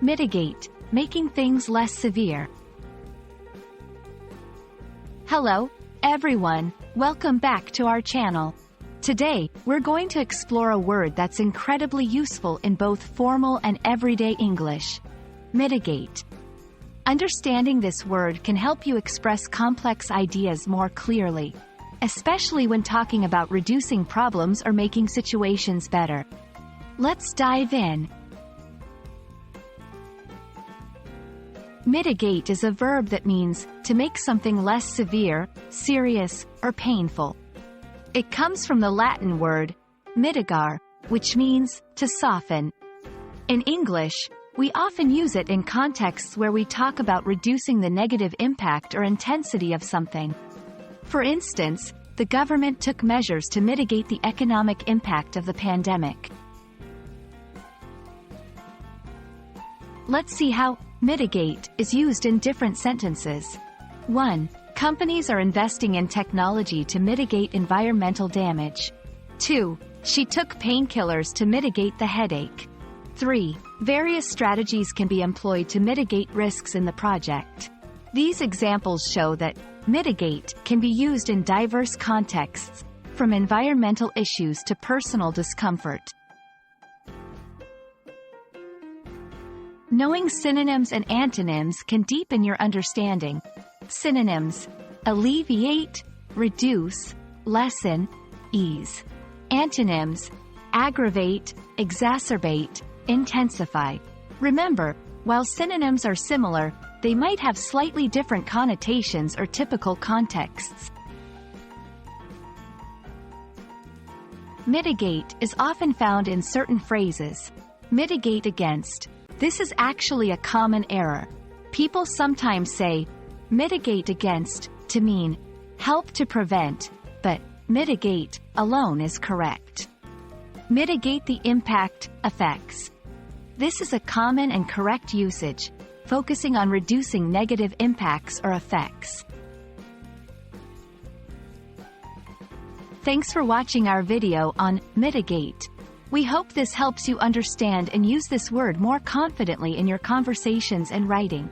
Mitigate, making things less severe. Hello, everyone, welcome back to our channel. Today, we're going to explore a word that's incredibly useful in both formal and everyday English. Mitigate. Understanding this word can help you express complex ideas more clearly, especially when talking about reducing problems or making situations better. Let's dive in. Mitigate is a verb that means to make something less severe, serious, or painful. It comes from the Latin word mitigar, which means to soften. In English, we often use it in contexts where we talk about reducing the negative impact or intensity of something. For instance, the government took measures to mitigate the economic impact of the pandemic. Let's see how mitigate is used in different sentences. 1. Companies are investing in technology to mitigate environmental damage. 2. She took painkillers to mitigate the headache. 3. Various strategies can be employed to mitigate risks in the project. These examples show that mitigate can be used in diverse contexts, from environmental issues to personal discomfort. Knowing synonyms and antonyms can deepen your understanding. Synonyms: alleviate, reduce, lessen, ease. Antonyms: aggravate, exacerbate, intensify. Remember, while synonyms are similar, they might have slightly different connotations or typical contexts. Mitigate is often found in certain phrases. Mitigate against. This is actually a common error. People sometimes say, mitigate against, to mean, help to prevent, but mitigate alone is correct. Mitigate the impact, effects. This is a common and correct usage, focusing on reducing negative impacts or effects. Thanks for watching our video on mitigate. We hope this helps you understand and use this word more confidently in your conversations and writing.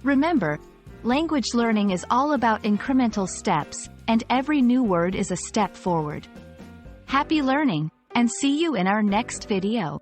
Remember, language learning is all about incremental steps, and every new word is a step forward. Happy learning, and see you in our next video.